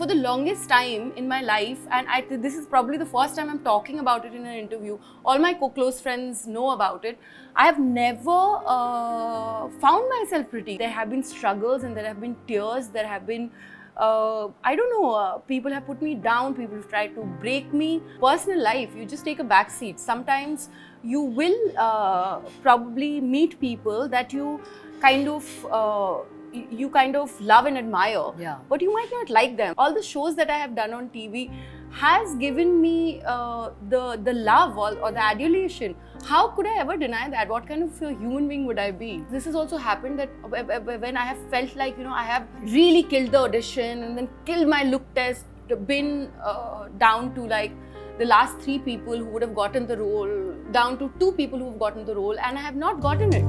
for the longest time in my life, and this is probably the first time I'm talking about it in an interview, all my close friends know about it, I have never found myself pretty. There have been struggles and there have been tears, there have been I don't know, people have put me down, people have tried to break me. Personal life, you just take a back seat. Sometimes you will probably meet people that you kind of love and admire, but you might not like them. All the shows that I have done on TV has given me the love or the adulation. How could I ever deny that? What kind of a human being would I be? This has also happened that when I have felt like, I have really killed the audition and then killed my look test, been down to like the last 3 people who would have gotten the role, down to 2 people who have gotten the role, and I have not gotten it.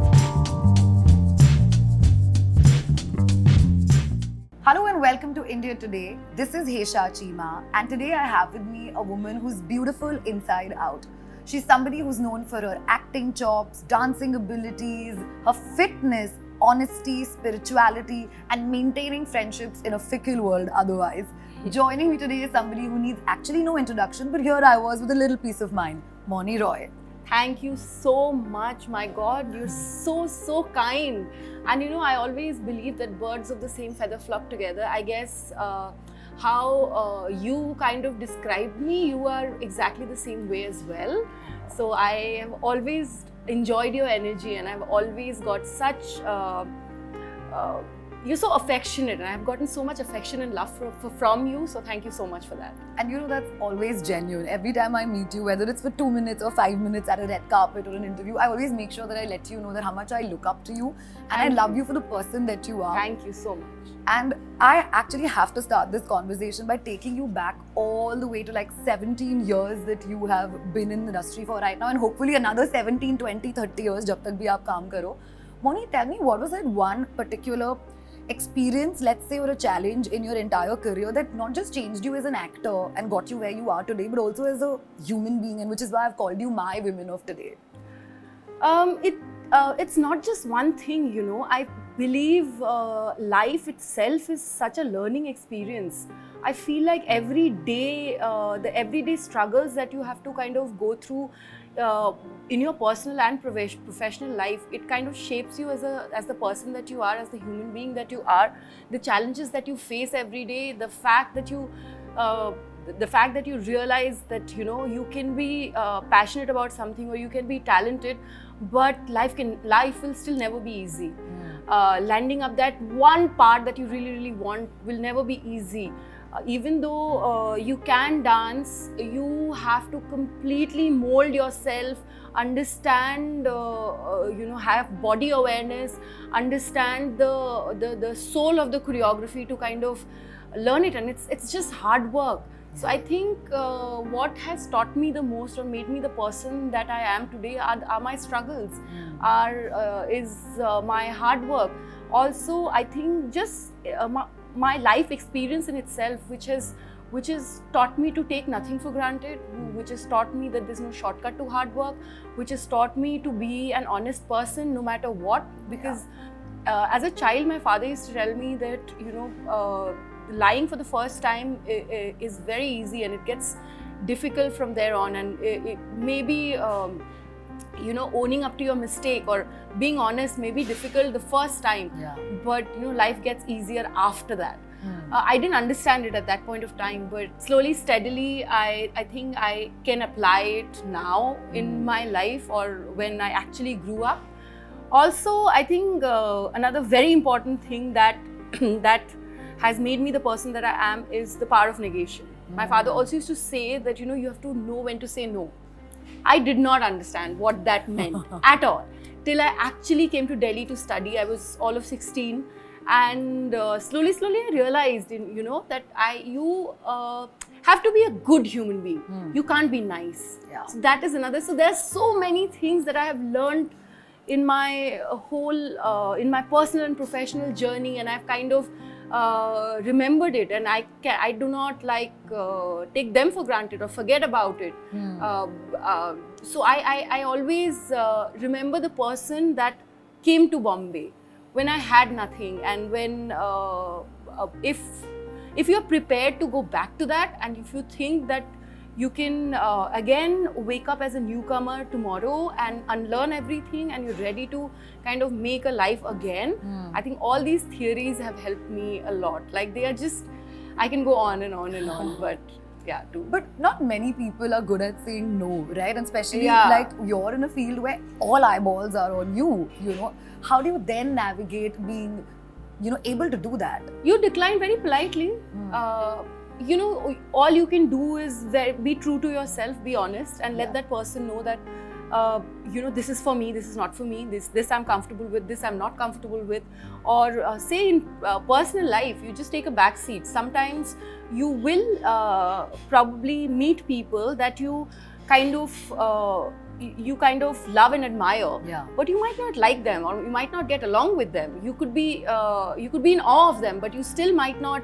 Hello and welcome to India Today. This is Hesha, Chimah, and today I have with me a woman who's beautiful inside out. She's somebody who's known for her acting chops, dancing abilities, her fitness, honesty, spirituality, and maintaining friendships in a fickle world otherwise. Joining me today is somebody who needs actually no introduction, but here I was with a little peace of mind, Mouni Roy. Thank you so much. My God, you're so kind. And I always believe that birds of the same feather flock together. I guess how you kind of described me, you are exactly the same way as well. So I have always enjoyed your energy, and I've always got such you're so affectionate, and I've gotten so much affection and love from you, so thank you so much for that. And that's always genuine. Every time I meet you, whether it's for 2 minutes or 5 minutes at a red carpet or an interview, I always make sure that I let you know that how much I look up to you and I love you for the person that you are. Thank you so much. And I actually have to start this conversation by taking you back all the way to like 17 years that you have been in the industry for right now, and hopefully another 17, 20, 30 years jab tak bhi aap kaam karo. Mouni, tell me, what was that one particular experience, let's say, or a challenge in your entire career that not just changed you as an actor and got you where you are today, but also as a human being, and which is why I've called you my women of today? It's not just one thing, I believe life itself is such a learning experience. I feel like every day, the everyday struggles that you have to kind of go through in your personal and professional life, it kind of shapes you as the person that you are, as the human being that you are. The challenges that you face every day, the fact that you realize that you can be passionate about something, or you can be talented, but life will still never be easy. Landing up that one part that you really want will never be easy. Even though you can dance, you have to completely mold yourself, understand, have body awareness, understand the soul of the choreography to kind of learn it, and it's just hard work. So I think what has taught me the most or made me the person that I am today are my struggles, is my hard work. Also, I think just my life experience in itself, which has taught me to take nothing for granted, which has taught me that there's no shortcut to hard work, which has taught me to be an honest person no matter what. Because as a child, my father used to tell me that lying for the first time is very easy, and it gets difficult from there on, and it maybe owning up to your mistake or being honest may be difficult the first time, but life gets easier after that. I didn't understand it at that point of time, but slowly, steadily, I think I can apply it now in my life, or when I actually grew up. Also, I think another very important thing that has made me the person that I am is the power of negation. My father also used to say that you have to know when to say no. I did not understand what that meant at all till I actually came to Delhi to study. I was all of 16, and slowly I realized that you have to be a good human being. You can't be nice. So that is another. So there's so many things that I have learned in my whole in my personal and professional journey, and I've kind of remembered it, and I do not take them for granted or forget about it. So I always remember the person that came to Bombay when I had nothing, and when if if you're prepared to go back to that, and if you think that you can again wake up as a newcomer tomorrow and unlearn everything, and you're ready to kind of make a life again, I think all these theories have helped me a lot. Like they are just, I can go on and on and on, but yeah, too. But not many people are good at saying no, right? And especially like you're in a field where all eyeballs are on you, you know. How do you then navigate being, you know, able to do that? You decline very politely. You know, all you can do is be true to yourself, be honest, and let that person know that, you know, this is for me, this is not for me, this I'm comfortable with, this I'm not comfortable with. Or say in personal life, you just take a back seat. Sometimes you will probably meet people that you kind of love and admire, but you might not like them, or you might not get along with them. You could be in awe of them, but you still might not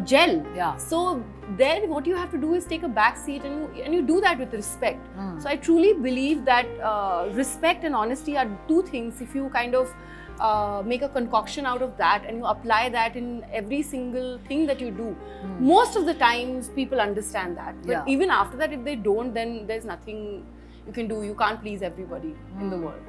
gel. So then what you have to do is take a back seat, and you do that with respect. So I truly believe that respect and honesty are two things. If you kind of make a concoction out of that and you apply that in every single thing that you do, most of the times people understand that. But even after that, if they don't, then there's nothing you can do. You can't please everybody in the world.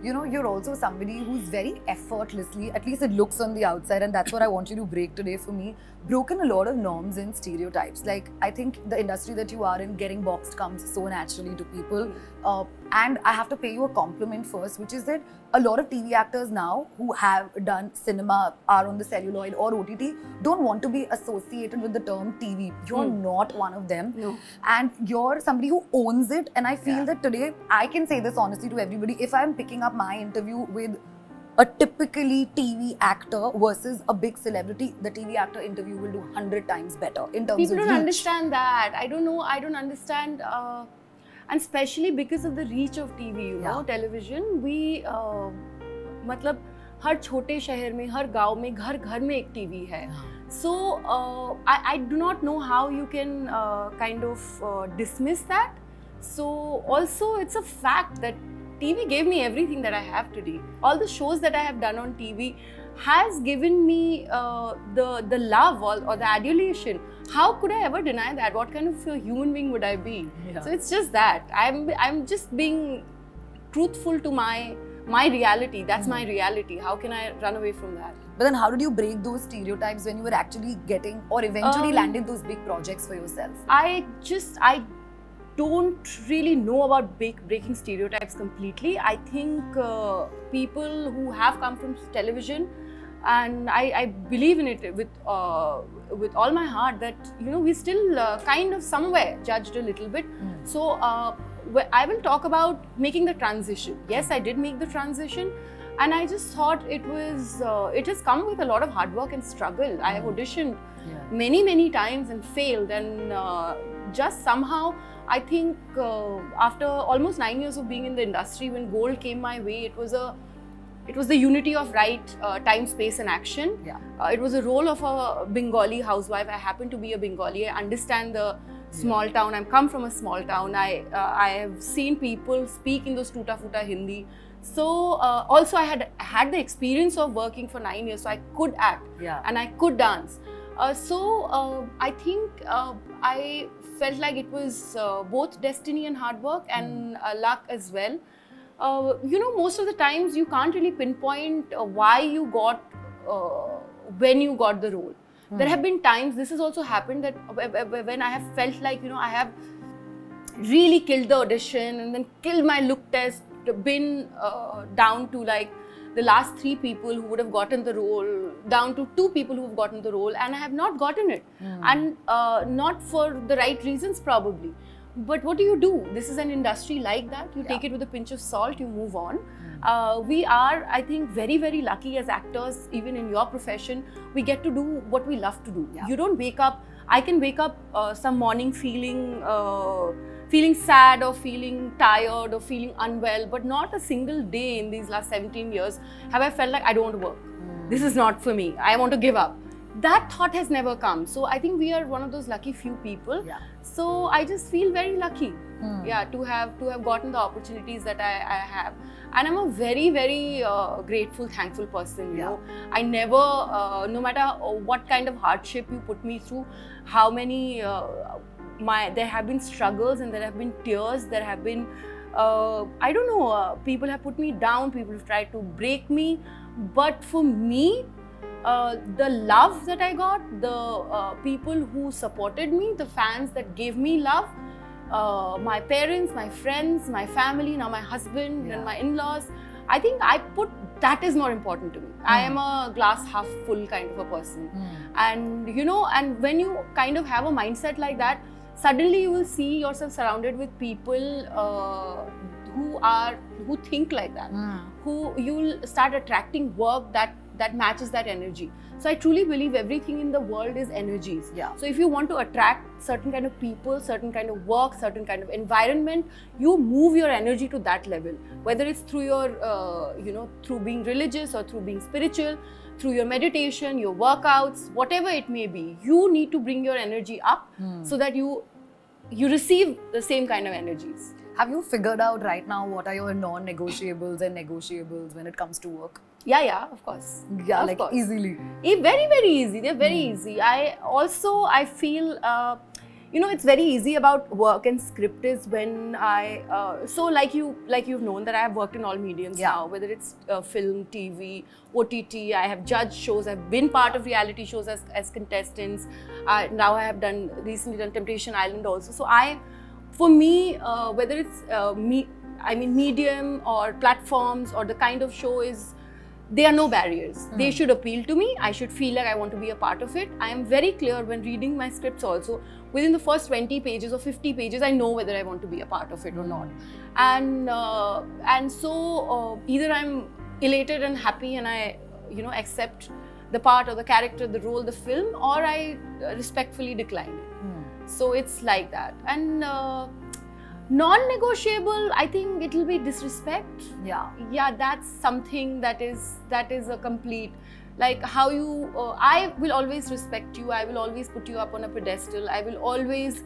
You know, you're also somebody who's very effortlessly, at least it looks on the outside, and that's what I want you to break today for me, broken a lot of norms and stereotypes. Like, I think the industry that you are in, getting boxed comes so naturally to people. And I have to pay you a compliment first, which is that a lot of TV actors now who have done cinema, are on the celluloid or OTT, don't want to be associated with the term TV. You're not one of them. No. And you're somebody who owns it. And I feel that today, I can say this honestly to everybody, if I'm picking up my interview with a typically TV actor versus a big celebrity, the TV actor interview will do 100 times better in terms of reach. People don't understand that. I don't know. I don't understand. And especially because of the reach of TV, you know, television, we, मतलब हर छोटे शहर में, हर गांव में, घर में एक TV है. So I do not know how you can kind of dismiss that. So also it's a fact that TV gave me everything that I have today. All the shows that I have done on TV has given me the love or the adulation. How could I ever deny that? What kind of a human being would I be? So it's just that. I'm just being truthful to my reality. That's my reality. How can I run away from that? But then how did you break those stereotypes when you were actually getting or eventually landed those big projects for yourself? I don't really know about breaking stereotypes completely. I think people who have come from television, and I believe in it with all my heart, that, you know, we still kind of somewhere judged a little bit. So I will talk about making the transition. Yes, I did make the transition, and I just thought it has come with a lot of hard work and struggle. I have auditioned many times and failed, and just somehow I think after almost 9 years of being in the industry, when gold came my way, it was the unity of right time, space and action. It was a role of a Bengali housewife. I happen to be a Bengali. I understand the small town. I come from a small town. I have seen people speak in those tuta-futa Hindi. So also I had the experience of working for 9 years, so I could act and I could dance. So I think I felt like it was both destiny and hard work and luck as well. You know, most of the times you can't really pinpoint why you got, when you got the role. There have been times, this has also happened, that when I have felt like, you know, I have really killed the audition and then killed my look test, been down to like the last 3 people who would have gotten the role, down to 2 people who have gotten the role, and I have not gotten it. And not for the right reasons probably. But what do? This is an industry like that. You take it with a pinch of salt, you move on. We are, I think, very lucky as actors, even in your profession. We get to do what we love to do. You don't wake up, I can wake up some morning feeling sad or feeling tired or feeling unwell, but not a single day in these last 17 years have I felt like I don't want to work. This is not for me. I want to give up. that thought has never come. So I think we are one of those lucky few people. Yeah. So I just feel very lucky, yeah, to have gotten the opportunities that I have, and I'm a very, very grateful, thankful person. You know, I never, no matter what kind of hardship you put me through, how many there have been struggles and there have been tears, there have been I don't know, people have put me down, people have tried to break me, but for me, the love that I got, the people who supported me, the fans that gave me love, my parents, my friends, my family, now my husband and my in-laws, I think that is more important to me. I am a glass half full kind of a person. And you know, and when you kind of have a mindset like that, suddenly you will see yourself surrounded with people who think like that, who you'll start attracting work that matches that energy. So I truly believe everything in the world is energies. Yeah. So if you want to attract certain kind of people, certain kind of work, certain kind of environment, you move your energy to that level. Whether it's through your, through being religious or through being spiritual, through your meditation, your workouts, whatever it may be, you need to bring your energy up so that you receive the same kind of energies. Have you figured out right now what are your non-negotiables and negotiables when it comes to work? Yeah, of course. Yeah, of like course. Easily. Very, very easy. They're very easy. I feel, it's very easy about work and script is when so like you've known that I have worked in all mediums now, whether it's film, TV, OTT, I have judged shows, I've been part of reality shows as contestants. Now I have recently done Temptation Island also. So for me, whether it's medium or platforms or the kind of show there are no barriers. They should appeal to me. I should feel like I want to be a part of it. I am very clear when reading my scripts also. Within the first 20 pages or 50 pages, I know whether I want to be a part of it or not. And so either I'm elated and happy and I, accept the part or the character, the role, the film, or I respectfully decline it. So it's like that. And non-negotiable, I think it will be disrespect. Yeah, that's something that is a complete, like how you, I will always respect you, I will always put you up on a pedestal, I will always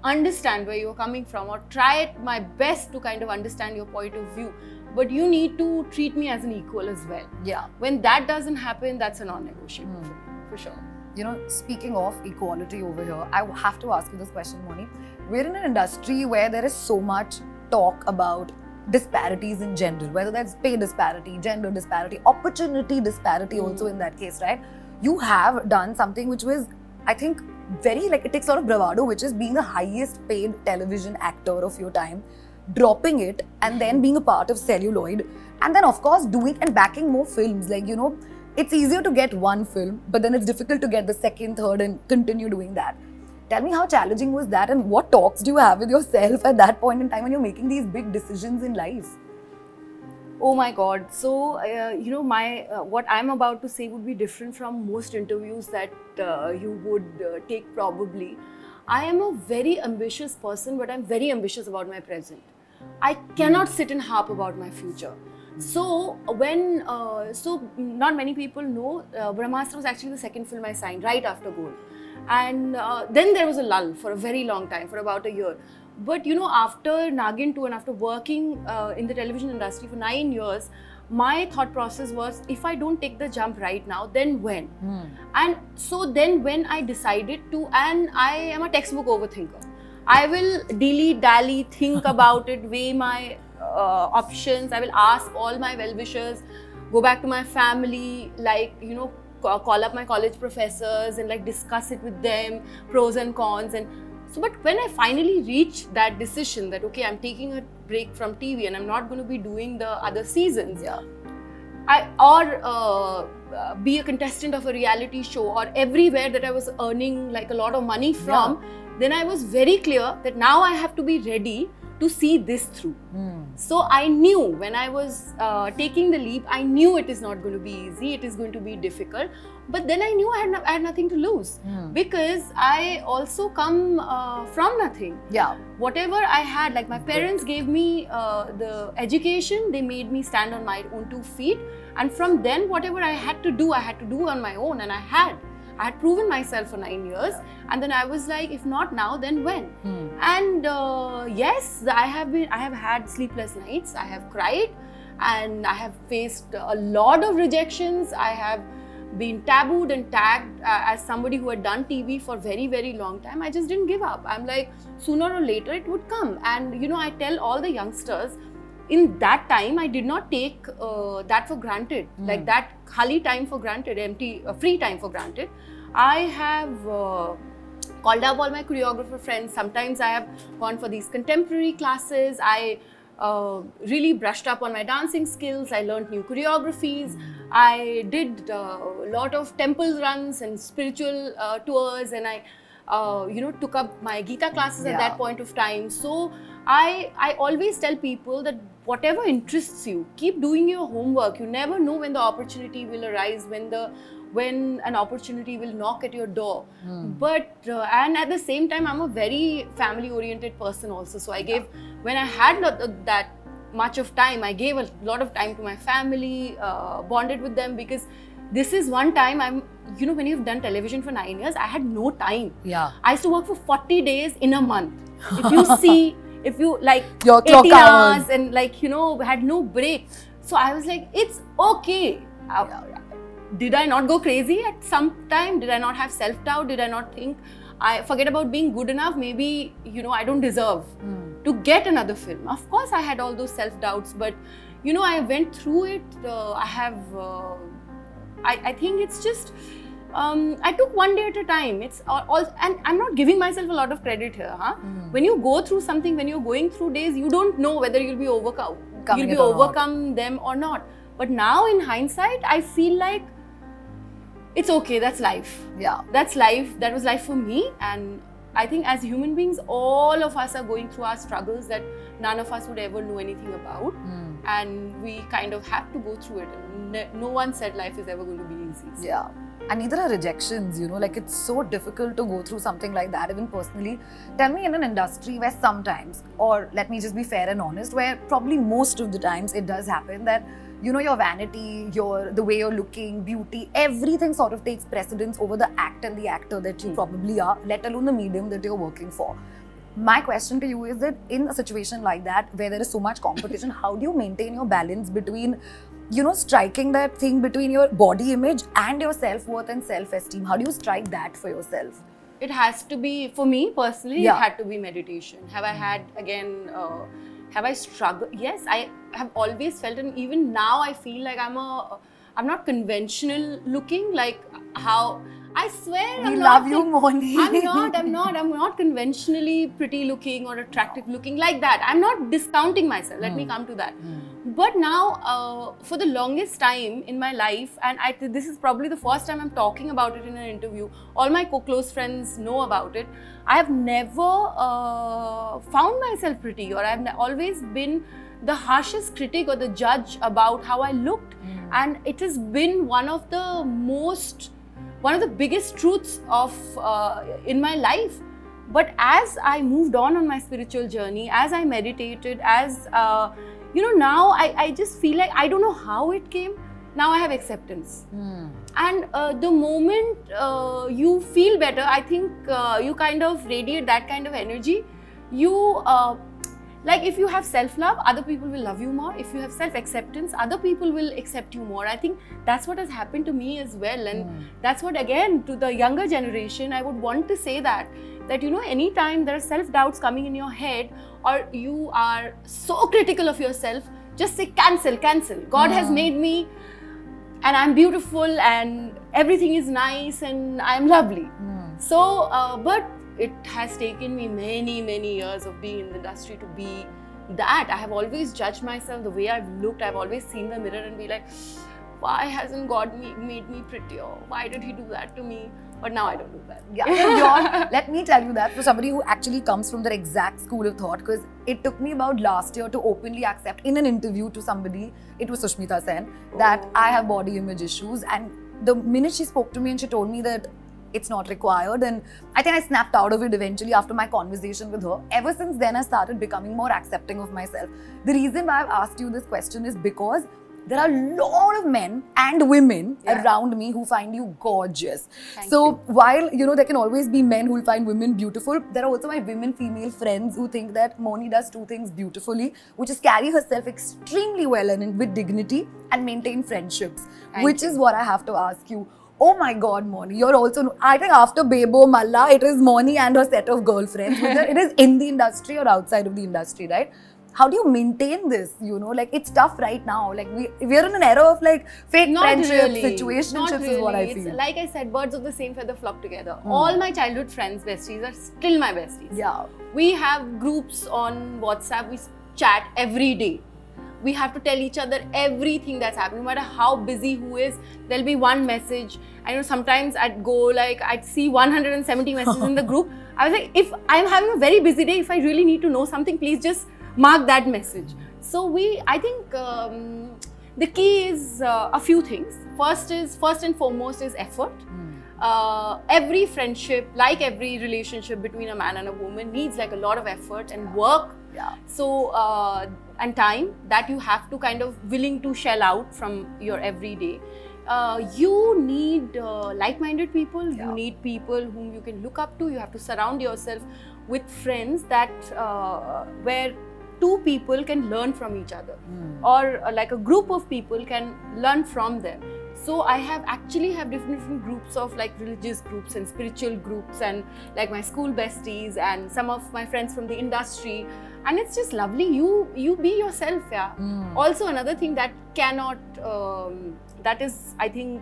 understand where you're coming from or try my best to kind of understand your point of view. But you need to treat me as an equal as well. Yeah. When that doesn't happen, that's a non-negotiable for sure. Speaking of equality over here, I have to ask you this question, Mouni. We're in an industry where there is so much talk about disparities in general, whether that's pay disparity, gender disparity, opportunity disparity also in that case, right? You have done something which was, I think, it takes a lot of bravado, which is being the highest paid television actor of your time, dropping it and then being a part of Celluloid, and then of course doing and backing more films. It's easier to get one film, but then it's difficult to get the second, third and continue doing that. Tell me, how challenging was that and what talks do you have with yourself at that point in time when you're making these big decisions in life? Oh my God. So, what I'm about to say would be different from most interviews that you would take probably. I am a very ambitious person, but I'm very ambitious about my present. I cannot sit and harp about my future. So not many people know, Brahmastra was actually the second film I signed right after Gold. And then there was a lull for a very long time, for about a year. But after Nagin 2 and after working in the television industry for 9 years, my thought process was, if I don't take the jump right now, then when? And so then when I decided to, and I am a textbook overthinker. I will dilly-dally, think about it, weigh my options. I will ask all my well-wishers, go back to my family, call up my college professors and discuss it with them, pros and cons. And so, but when I finally reached that decision that, okay, I'm taking a break from TV and I'm not going to be doing the other seasons, or be a contestant of a reality show or everywhere that I was earning a lot of money from, then I was very clear that now I have to be ready to see this through. So I knew when I was taking the leap, I knew it is not going to be easy, it is going to be difficult. But then I knew I had nothing to lose because I also come from nothing. Yeah. Whatever I had, like my parents gave me the education, they made me stand on my own 2 feet. And from then, whatever I had to do on my own. And I had proven myself for 9 years. And then I was like, if not now, then when? And yes, I have had sleepless nights. I have cried and I have faced a lot of rejections. I have been tabooed and tagged as somebody who had done TV for very, very long time. I just didn't give up. I'm like, sooner or later it would come. And you know, I tell all the youngsters, in that time, I did not take that for granted, like that khali time for granted, free time for granted. I have called up all my choreographer friends. Sometimes I have gone for these contemporary classes. I really brushed up on my dancing skills. I learned new choreographies. I did a lot of temple runs and spiritual tours, and I took up my Gita classes at that point of time. So I always tell people that whatever interests you, keep doing your homework. You never know when the opportunity will arise, when an opportunity will knock at your door. But and at the same time, I'm a very family oriented person also. So I gave, when I had that much of time, I gave a lot of time to my family, bonded with them, because this is one time when you've done television for 9 years, I had no time. Yeah. I used to work for 40 days in a month. If you see, if you like your 80 hours and had no break. So I was like, it's okay. Did I not go crazy at some time? Did I not have self-doubt? Did I not think, I forget about being good enough? Maybe, I don't deserve to get another film. Of course, I had all those self-doubts, but, I went through it. I think it's just, I took one day at a time. It's all, and I'm not giving myself a lot of credit here. When you go through something, when you're going through days, you don't know whether you'll be overcome them or not. But now in hindsight, I feel like it's okay. That's life. Yeah. That's life. That was life for me. And I think as human beings, all of us are going through our struggles that none of us would ever know anything about. And we kind of have to go through it. And no one said life is ever going to be easy. So. Yeah. And neither are rejections, like it's so difficult to go through something like that, even personally. Tell me, in an industry where sometimes, or let me just be fair and honest, where probably most of the times it does happen that, your vanity, the way you're looking, beauty, everything sort of takes precedence over the act and the actor that you probably are, let alone the medium that you're working for. My question to you is that in a situation like that, where there is so much competition, how do you maintain your balance between, striking that thing between your body image and your self-worth and self-esteem? How do you strike that for yourself? It has to be, for me personally, it had to be meditation. Have I had, again, have I struggled? Yes, I have always felt, and even now I feel like I'm not conventional looking, like how, I swear we love you, Mouni. I'm not conventionally pretty looking or attractive looking like that. I'm not discounting myself. Let me come to that. But now, for the longest time in my life, and this is probably the first time I'm talking about it in an interview, all my close friends know about it, I have never found myself pretty, or I've always been the harshest critic or the judge about how I looked. And it has been one of the biggest truths of in my life. But as I moved on my spiritual journey, as I meditated, as now I just feel like I don't know how it came. Now I have acceptance. And the moment you feel better, I think you kind of radiate that kind of energy. Like if you have self-love, other people will love you more. If you have self-acceptance, other people will accept you more. I think that's what has happened to me as well. And that's what, again, to the younger generation, I would want to say that anytime there are self-doubts coming in your head, or you are so critical of yourself, just say cancel. God has made me, and I'm beautiful, and everything is nice, and I'm lovely. So, but it has taken me many, many years of being in the industry to be that. I have always judged myself the way I've looked. I've always seen the mirror and be like, why hasn't God made me prettier? Why did He do that to me? But now I don't do that. Yeah, let me tell you that for somebody who actually comes from the exact school of thought, because it took me about last year to openly accept in an interview to somebody, it was Sushmita Sen, that I have body image issues. And the minute she spoke to me and she told me that it's not required, and I think I snapped out of it eventually after my conversation with her. Ever since then, I started becoming more accepting of myself. The reason why I've asked you this question is because there are a lot of men and women around me who find you gorgeous. Thank so you. While there can always be men who will find women beautiful, there are also my female friends who think that Mouni does two things beautifully, which is carry herself extremely well and with dignity and maintain friendships, which is what I have to ask you. Oh my God, Mouni, you're also, I think after Bebo, Malla, it is Mouni and her set of girlfriends, whether it is in the industry or outside of the industry, right? How do you maintain this? Like it's tough right now. Like we're in an era of like fake friendships, situationships is what I feel. It's, like I said, birds of the same feather flock together. All my childhood friends, besties are still my besties. Yeah. We have groups on WhatsApp, we chat every day. We have to tell each other everything that's happening, no matter how busy who is, there'll be one message. I know sometimes I'd see 170 messages in the group. I was like, if I'm having a very busy day, if I really need to know something, please just mark that message. So I think the key is a few things. First and foremost is effort. Every friendship, like every relationship between a man and a woman, needs like a lot of effort and work. Yeah. So and time that you have to kind of willing to shell out from your everyday. You need like-minded people. Yeah. You need people whom you can look up to. You have to surround yourself with friends that where two people can learn from each other, or like a group of people can learn from them. So I actually have different groups of like religious groups and spiritual groups, and like my school besties and some of my friends from the industry, and it's just lovely. You be yourself, yeah. Also another thing that cannot that is I think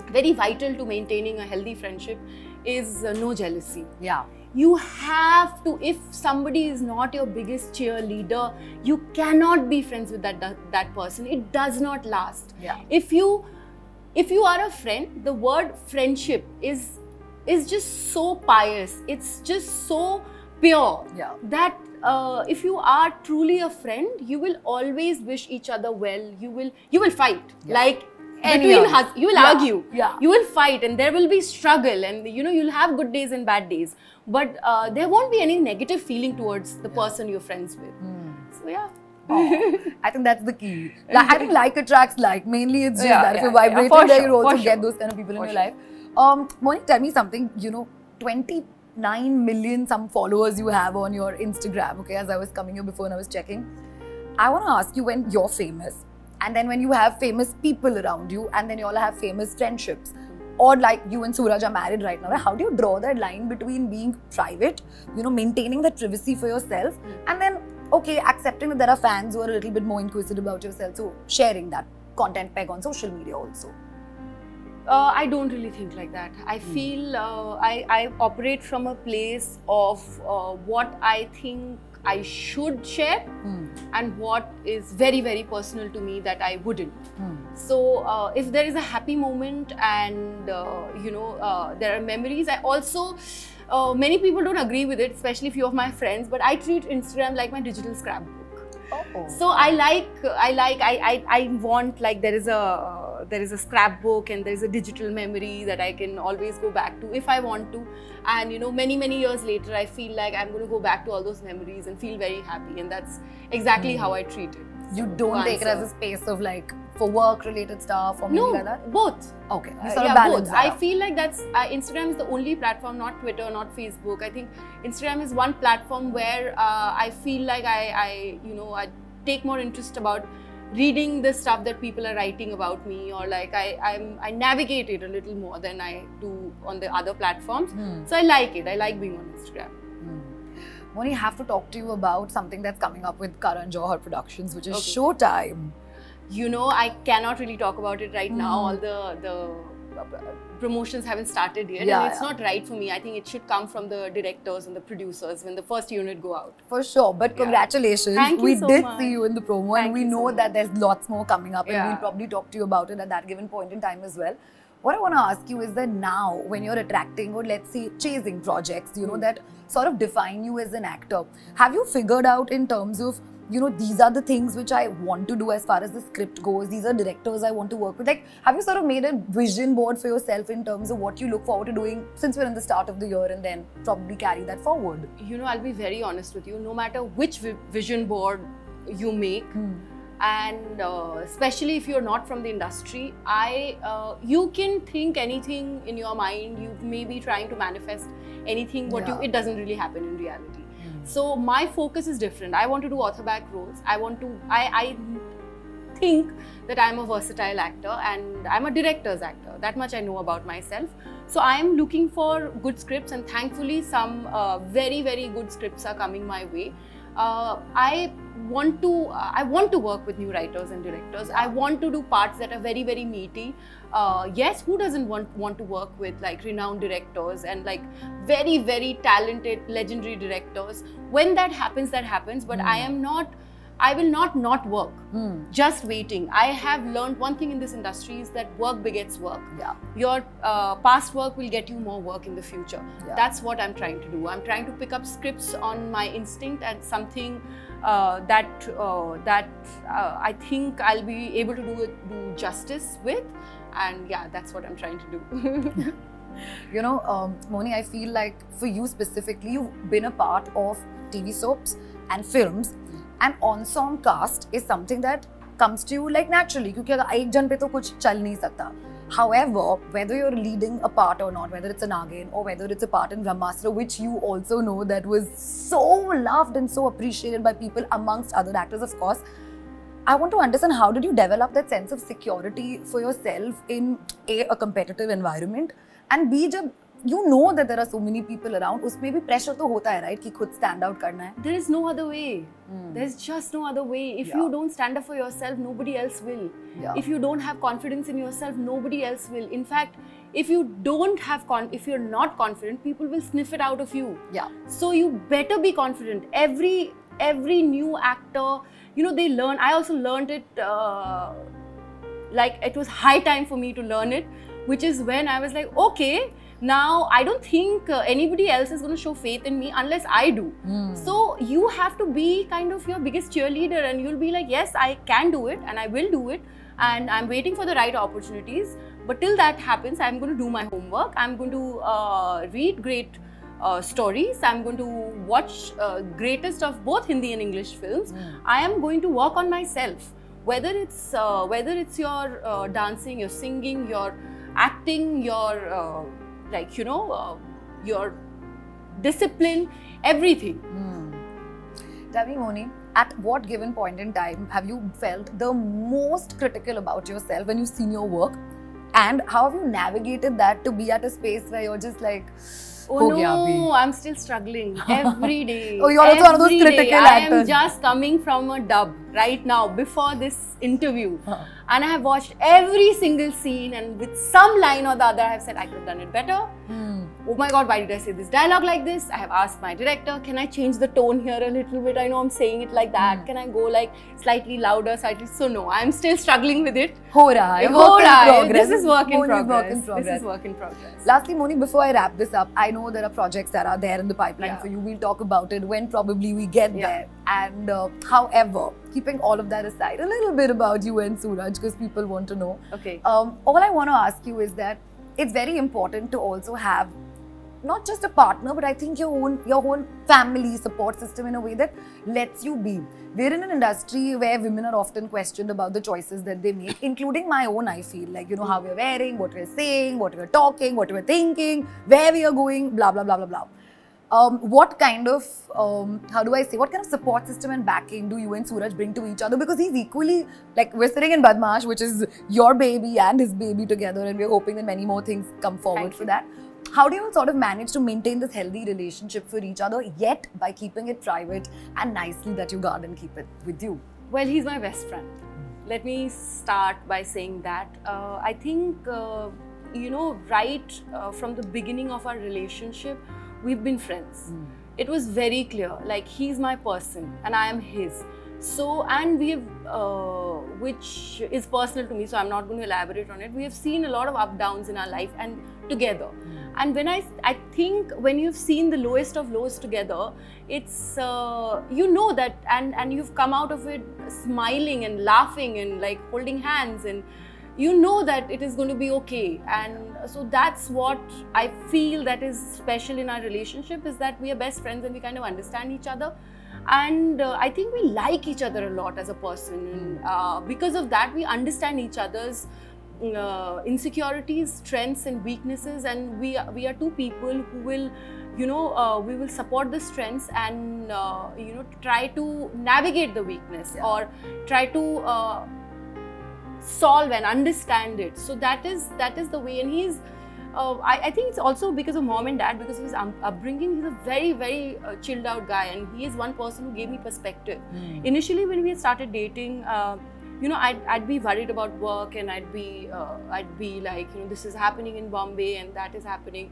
very vital to maintaining a healthy friendship is no jealousy. Yeah. You have to, if somebody is not your biggest cheerleader, you cannot be friends with that person. It does not last. Yeah. If you are a friend, the word friendship is just so pious. It's just so pure. Yeah. That if you are truly a friend, you will always wish each other well. You will fight. Yeah. Like you will argue. Yeah. You will fight, and there will be struggle, and you'll have good days and bad days. But there won't be any negative feeling towards the person you're friends with. So yeah. I think that's the key. I think like attracts like. Mainly it's just that if you're vibrating for there, sure, you also for get sure. those kind of people in For your sure. life. Mouni, tell me something. 29 million some followers you have on your Instagram. Okay, as I was coming here before and I was checking, I want to ask you, when you're famous, and then when you have famous people around you, and then you all have famous friendships, or like you and Suraj are married right now, how do you draw that line between being private, maintaining that privacy for yourself, and then, okay, accepting that there are fans who are a little bit more inquisitive about yourself, so sharing that content peg on social media also? I don't really think like that. I feel I operate from a place of what I think I should share and what is very, very personal to me that I wouldn't. So if there is a happy moment and there are memories, I also many people don't agree with it, especially few of my friends, but I treat Instagram like my digital scrapbook. So I want, like, there is a scrapbook and there is a digital memory that I can always go back to if I want to, and many years later I feel like I'm going to go back to all those memories and feel very happy, and that's exactly how I treat it. You don't take it as a space of like for work related stuff or maybe like that? Both. Okay, you sort of balance both. that I out. feel like that's Instagram is the only platform, not Twitter, not Facebook. I think Instagram is one platform where I feel like I take more interest about reading the stuff that people are writing about me, or like I navigate it a little more than I do on the other platforms. So I like it. I like being on Instagram. Mouni, I have to talk to you about something that's coming up with Karan Johar Productions, which is Showtime. I cannot really talk about it right now. All the promotions haven't started yet, and it's not right for me. I think it should come from the directors and the producers when the first unit go out. For sure, but congratulations. Thank you we so did much. see you in the promo, and Thank we you know so that there's lots more coming up, and Yeah. we'll probably talk to you about it at that given point in time as well. What I want to ask you is that now, when you're attracting or let's say chasing projects, you know, that sort of define you as an actor, have you figured out in terms of, you know, these are the things which I want to do as far as the script goes, these are directors I want to work with? Like, have you sort of made a vision board for yourself in terms of what you look forward to doing since we're in the start of the year, and then probably carry that forward? You know, I'll be very honest with you. No matter which vision board you make, and especially if you're not from the industry, you can think anything in your mind. You may be trying to manifest anything. It doesn't really happen in reality. So my focus is different. I want to do author back roles. I think that I'm a versatile actor and I'm a director's actor. That much I know about myself. So I'm looking for good scripts, and thankfully some very, very good scripts are coming my way. I want to work with new writers and directors. I want to do parts that are very, very meaty. Yes, who doesn't want to work with like renowned directors and like very, very talented, legendary directors? When that happens, that happens. But I will not work. Just waiting. I have learned one thing in this industry is that work begets work. Yeah. Your past work will get you more work in the future. Yeah. That's what I'm trying to do. I'm trying to pick up scripts on my instinct and something that I think I'll be able to do justice with. And yeah, that's what I'm trying to do. You know, Mouni, I feel like for you specifically, you've been a part of TV soaps and films. And ensemble cast is something that comes to you like naturally, because एक जन पे तो कुछ चल नहीं सकता. However, whether you're leading a part or not, whether it's a Nagin or whether it's a part in Brahmastra, which you also know that was so loved and so appreciated by people amongst other actors, of course, I want to understand, how did you develop that sense of security for yourself in a competitive environment, and B, जब you know that there are so many people around, उसमें भी pressure तो होता है, right? कि खुद stand out करना है. There is no other way. There's just no other way. If you don't stand up for yourself, nobody else will. If you don't have confidence in yourself, nobody else will. In fact, if you don't have if you're not confident, people will sniff it out of you. So you better be confident. Every new actor, you know, they learn. I also learned it. Like it was high time for me to learn it, which is when I was like, okay. Now, I don't think anybody else is going to show faith in me unless I do. So, you have to be kind of your biggest cheerleader, and you'll be like, yes, I can do it and I will do it, and I'm waiting for the right opportunities. But till that happens, I'm going to do my homework. I'm going to read great stories. I'm going to watch greatest of both Hindi and English films. I am going to work on myself. Whether it's your dancing, your singing, your acting, your like, you know, your discipline, everything. Tell me, Mouni, at what given point in time have you felt the most critical about yourself when you've seen your work? And how have you navigated that to be at a space where you're just like, oh no, I'm still struggling every day. Oh, you're also one of those critical actors. I am just coming from a dub right now before this interview. And I have watched every single scene, and with some line or the other, I have said I could have done it better. Oh my God, why did I say this dialogue like this? I have asked my director, can I change the tone here a little bit? I know I'm saying it like that. Can I go like slightly louder, slightly? So no, I'm still struggling with it. Ho raha hai. This is work in progress. This is work in progress. Lastly, Mouni, before I wrap this up, I know there are projects that are there in the pipeline for you. We'll talk about it when probably we get there. And however, keeping all of that aside, a little bit about you and Suraj, because people want to know. Okay. All I want to ask you is that it's very important to also have not just a partner, but I think your own family support system in a way that lets you be. We're in an industry where women are often questioned about the choices that they make, including my own, I feel. Like, you know, how we're wearing, what we're saying, what we're talking, what we're thinking, where we are going, blah, blah, blah, blah, blah. What kind of, what kind of support system and backing do you and Suraj bring to each other? Because he's equally, like, we're sitting in Badmaash, which is your baby and his baby together, and we're hoping that many more things come forward for that. How do you sort of manage to maintain this healthy relationship for each other, yet by keeping it private and nicely that you guard and keep it with you? Well, he's my best friend. Let me start by saying that. I think, you know, right from the beginning of our relationship, we've been friends. It was very clear, like, he's my person and I am his. So, and we have, which is personal to me, so I'm not going to elaborate on it. We have seen a lot of up downs in our life and together. And when I think when you've seen the lowest of lows together, it's you know that, and you've come out of it smiling and laughing and like holding hands, and you know that it is going to be okay. And so that's what I feel that is special in our relationship, is that we are best friends and we kind of understand each other. And I think we like each other a lot as a person, and because of that we understand each other's insecurities, strengths and weaknesses, and we are two people who will, you know, we will support the strengths and you know, try to navigate the weakness, or try to solve and understand it. So that is the way. And he's I think it's also because of mom and dad, because of his upbringing. He's a very, very chilled out guy, and he is one person who gave me perspective. Initially, when we started dating, you know, I'd be worried about work, and I'd be like, you know, this is happening in Bombay and that is happening.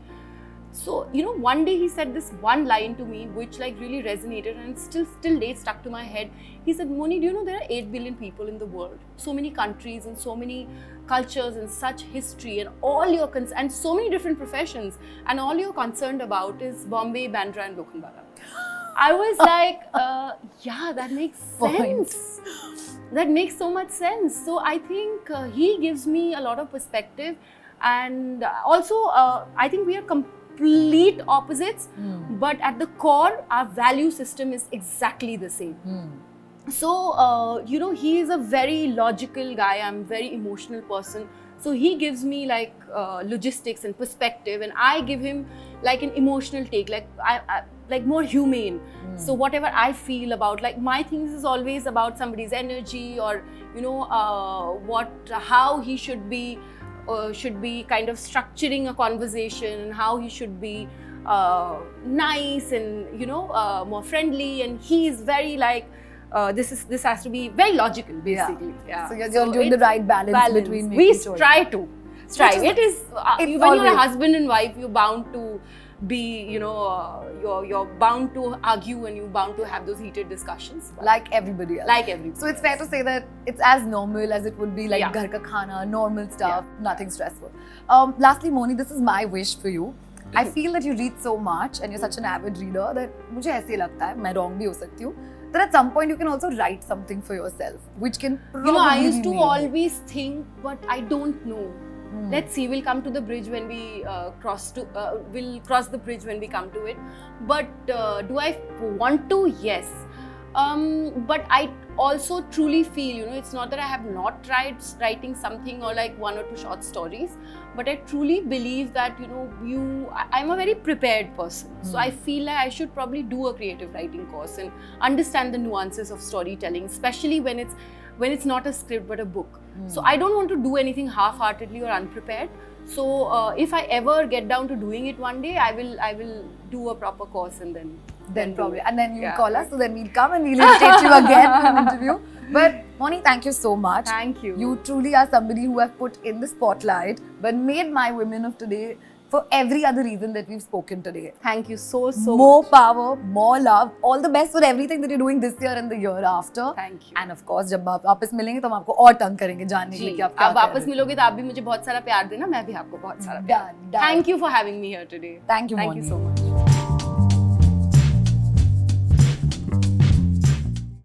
So, you know, one day he said this one line to me, which like really resonated, and still days stuck to my head. He said, Mouni, do you know there are 8 billion people in the world, so many countries and so many cultures and such history, and all you're and so many different professions, and all you're concerned about is Bombay, Bandra and Lokhandwala. I was like, yeah, that makes sense. That makes so much sense. So I think he gives me a lot of perspective, and also I think we are complete opposites, but at the core our value system is exactly the same. So you know, he is a very logical guy, I'm a very emotional person, so he gives me like logistics and perspective, and I give him like an emotional take, like I like more humane. So whatever I feel about, like my things is always about somebody's energy, or you know, how he should be kind of structuring a conversation, and how he should be nice and, you know, more friendly. And he is very like, this has to be very logical, basically. So you're doing the right balance between we try to strive. It is when you're a husband and wife, you're bound to be, you know, you're bound to argue, and you're bound to have those heated discussions, like everybody else. Like everybody. So it's fair to say that it's as normal as it would be like ghar ka khana, normal stuff, nothing stressful. Lastly, Mouni, this is my wish for you. I feel that you read so much and you're such an avid reader that मुझे ऐसे लगता है, मैं wrong भी हो सकती हूँ, that at some point you can also write something for yourself, which can probably, you know, I used to always think, but I don't know. Let's see, we'll come to the bridge when we we'll cross the bridge when we come to it. But do I want to? Yes. But I also truly feel, you know, it's not that I have not tried writing something or like 1 or 2 short stories, but I truly believe that, you know, I'm a very prepared person. So I feel like I should probably do a creative writing course and understand the nuances of storytelling, especially when it's not a script but a book. So I don't want to do anything half-heartedly or unprepared. So if I ever get down to doing it one day, I will do a proper course, and then probably, and then you'll call us, so then we'll come and we'll irritate you again for an interview. But Mouni, thank you so much. Thank you. You truly are somebody who have put in the spotlight, but made my women of today for every other reason that we've spoken today. Thank you so more much. Power, more love, all the best for everything that you're doing this year and the year after. Thank you. And of course, जब आप वापस मिलेंगे तो हम आपको और तंग करेंगे जानने के लिए कि आप क्या आप वापस मिलोगे तो आप भी मुझे बहुत सारा प्यार देना, मैं भी आपको बहुत सारा प्यार. Thank you for having me here today. Thank you, Thank Mouni. you so much.